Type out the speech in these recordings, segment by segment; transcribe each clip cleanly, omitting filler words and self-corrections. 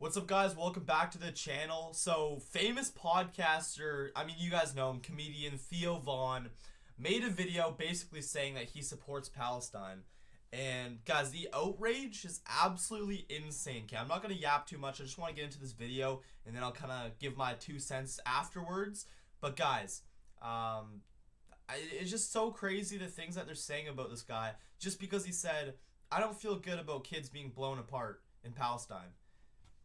What's up, guys? Welcome back to the channel. So, famous podcaster, you guys know him, comedian Theo made a video basically saying that he supports Palestine. And, guys, the outrage is absolutely insane. Okay, I'm not going to yap too much. I just want to get into this video, and then I'll kind of give my 2 cents afterwards. But, guys, it's just so crazy the things that they're saying about this guy. Just because he said, I don't feel good about kids being blown apart in Palestine.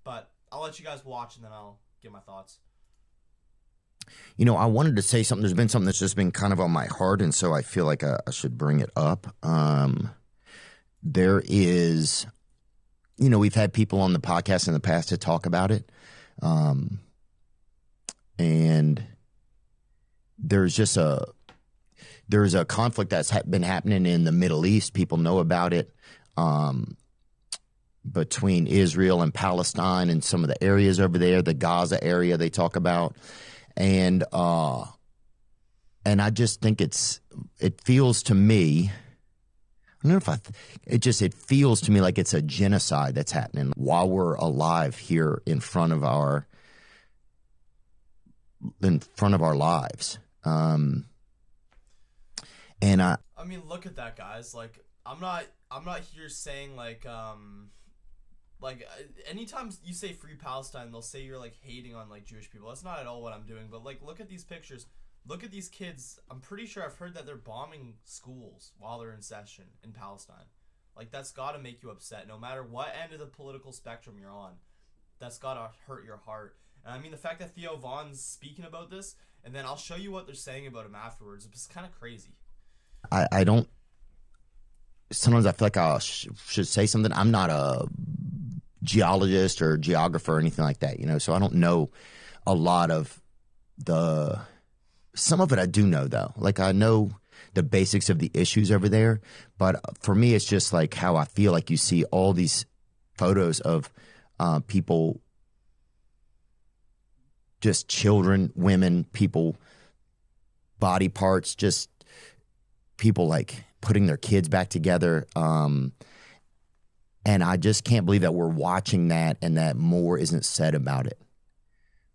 But I'll let you guys watch and then I'll give my thoughts. I wanted to say something. There's been something that's just been kind of on my heart, and so I feel like I should bring it up. There is, we've had people on the podcast in the past to talk about it. And there's a conflict that's been happening in the Middle East. People know about it. Between Israel and Palestine and some of the areas over there, the Gaza area they talk about. And I just think it feels to me, I don't know if it feels to me like it's a genocide that's happening while we're alive here in front of our lives. And look at that, guys. Like, I'm not here saying anytime you say free Palestine, they'll say you're hating on Jewish people. That's not at all what I'm doing. But look at these pictures. Look at these kids. I'm pretty sure I've heard that they're bombing schools while they're in session in Palestine. That's got to make you upset. No matter what end of the political spectrum you're on, that's got to hurt your heart. And the fact that Theo Vaughn's speaking about this, and then I'll show you what they're saying about him afterwards. It's kind of crazy. I don't. Sometimes I feel like I should say something. I'm not a geologist or geographer or anything like that, so I don't know a lot of some of it I do know, though. I know the basics of the issues over there, but for me it's just how I feel like you see all these photos of people, just children, women, people, body parts, just people putting their kids back together. And I just can't believe that we're watching that and that more isn't said about it.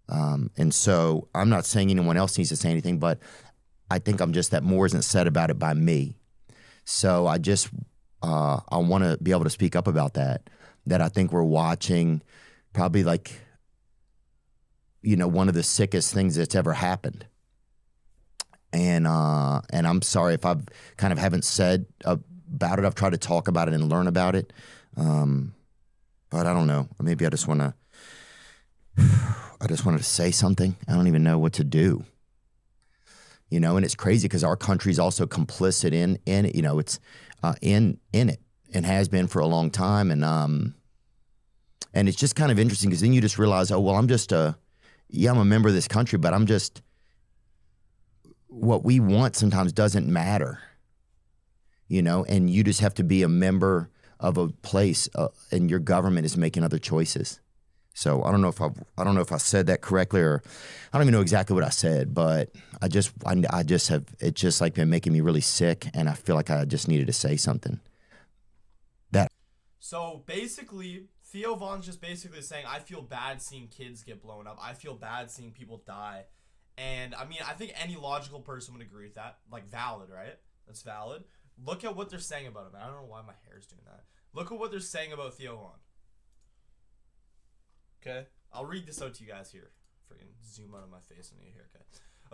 And so I'm not saying anyone else needs to say anything, but I think that more isn't said about it by me. So I just, I want to be able to speak up about that I think we're watching probably one of the sickest things that's ever happened. And I'm sorry if I've kind of haven't said about it. I've tried to talk about it and learn about it. But I don't know. Maybe I just wanted to say something. I don't even know what to do. And it's crazy because our country's also complicit in it. It's in it and has been for a long time. And it's just kind of interesting because then you just realize, oh, well, I'm a member of this country, but what we want sometimes doesn't matter, and you just have to be a member of a place, and your government is making other choices. So I don't know if I said that correctly, or I don't even know exactly what I said, but I just have, it's just been making me really sick, and I feel like I just needed to say something. So basically, Theo Vaughn's just basically saying, I feel bad seeing kids get blown up. I feel bad seeing people die. And I think any logical person would agree with that. Valid, right? That's valid. Look at what they're saying about him. I don't know why my hair's doing that. Look at what they're saying about Theo Vaughn. Okay? I'll read this out to you guys here. Freaking zoom out of my face on you here, okay?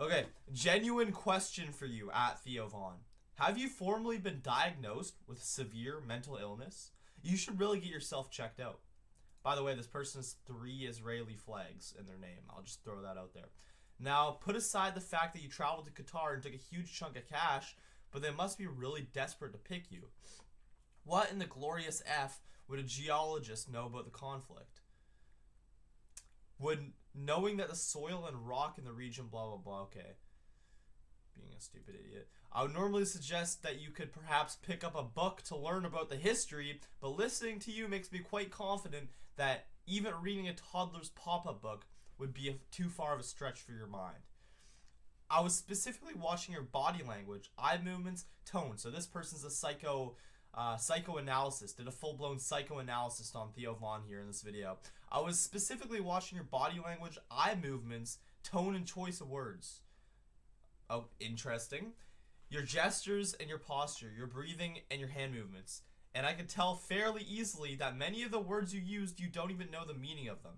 Okay, genuine question for you at Theo Vaughn. Have you formally been diagnosed with severe mental illness? You should really get yourself checked out. By the way, this person has 3 Israeli flags in their name. I'll just throw that out there. Now, put aside the fact that you traveled to Qatar and took a huge chunk of cash, but they must be really desperate to pick you. What in the glorious F would a geologist know about the conflict? Would knowing that the soil and rock in the region, blah, blah, blah, okay. Being a stupid idiot. I would normally suggest that you could perhaps pick up a book to learn about the history, but listening to you makes me quite confident that even reading a toddler's pop-up book would be too far of a stretch for your mind. I was specifically watching your body language, eye movements, tone. So this person's a psychoanalysis. Did a full-blown psychoanalysis on Theo Von here in this video. I was specifically watching your body language, eye movements, tone, and choice of words. Oh, interesting. Your gestures and your posture, your breathing and your hand movements. And I could tell fairly easily that many of the words you used, you don't even know the meaning of them.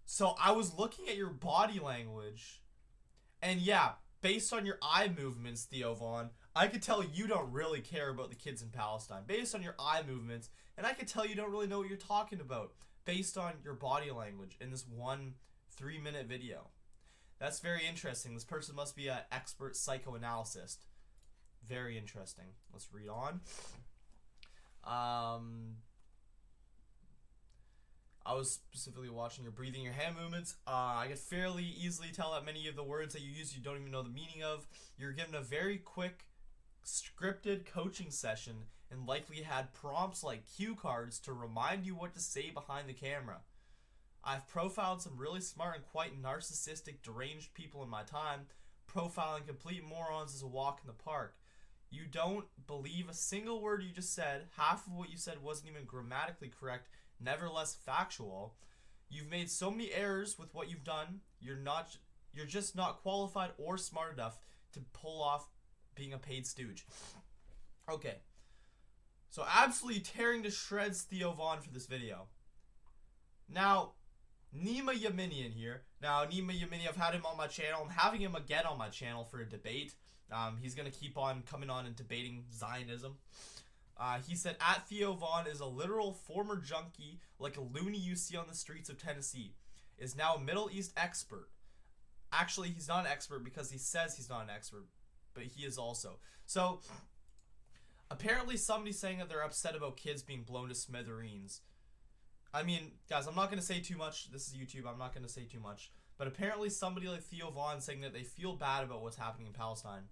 So I was looking at your body language, and yeah, based on your eye movements, Theo Von, I could tell you don't really care about the kids in Palestine. Based on your eye movements, and I could tell you don't really know what you're talking about. Based on your body language in this 1 3-minute video. That's very interesting. This person must be an expert psychoanalyst. Very interesting. Let's read on. I was specifically watching your breathing, your hand movements. I could fairly easily tell that many of the words that you use you don't even know the meaning of. You're given a very quick, scripted coaching session and likely had prompts like cue cards to remind you what to say behind the camera. I've profiled some really smart and quite narcissistic, deranged people in my time. Profiling complete morons is a walk in the park. You don't believe a single word you just said. Half of what you said wasn't even grammatically correct, nevertheless factual. You've made so many errors with what you've done. You're just not qualified or smart enough to pull off being a paid stooge. Okay. So absolutely tearing to shreds Theo Von for this video. Now, Nima Yaminian here. Now, Nima Yamini, I've had him on my channel. I'm having him again on my channel for a debate. He's going to keep on coming on and debating Zionism. He said, at Theo Von is a literal former junkie, like a loony you see on the streets of Tennessee. Is now a Middle East expert. Actually, he's not an expert because he says he's not an expert, but he is also. So, apparently somebody's saying that they're upset about kids being blown to smithereens. I mean, guys, I'm not going to say too much. This is YouTube. I'm not going to say too much. But apparently somebody like Theo Von saying that they feel bad about what's happening in Palestine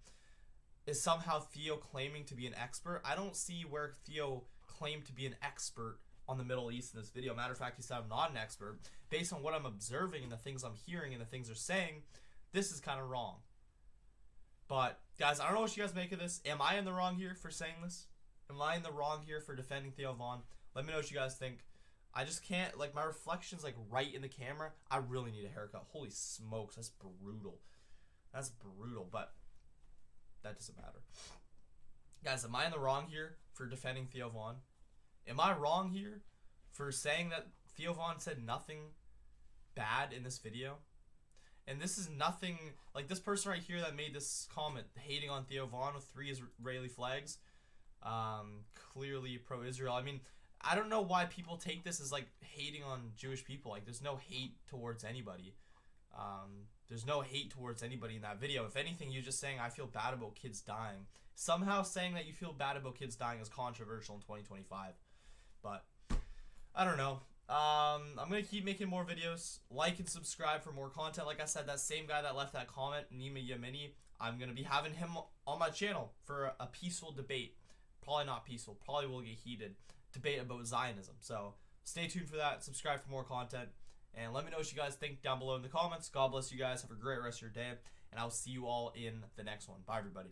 is somehow Theo claiming to be an expert. I don't see where Theo claimed to be an expert on the Middle East in this video. Matter of fact, he said I'm not an expert. Based on what I'm observing and the things I'm hearing and the things they're saying, this is kind of wrong. But, guys, I don't know what you guys make of this. Am I in the wrong here for saying this? Am I in the wrong here for defending Theo Von? Let me know what you guys think. I just can't, like, my reflection's, like, right in the camera. I really need a haircut. Holy smokes, that's brutal. That's brutal, but that doesn't matter. Guys, am I in the wrong here for defending Theo Von? Am I wrong here for saying that Theo Von said nothing bad in this video? And this is nothing, like, this person right here that made this comment, hating on Theo Von with 3 Israeli flags, clearly pro-Israel. I mean, I don't know why people take this as, like, hating on Jewish people. Like, there's no hate towards anybody. There's no hate towards anybody in that video. If anything, you're just saying, I feel bad about kids dying. Somehow saying that you feel bad about kids dying is controversial in 2025. But, I don't know. I'm going to keep making more videos. Like and subscribe for more content. Like I said, that same guy that left that comment, Nima Yamini, I'm going to be having him on my channel for a peaceful debate. Probably not peaceful. Probably will get heated. Debate about Zionism. So stay tuned for that. Subscribe for more content. And let me know what you guys think down below in the comments. God bless you guys. Have a great rest of your day. And I'll see you all in the next one. Bye, everybody.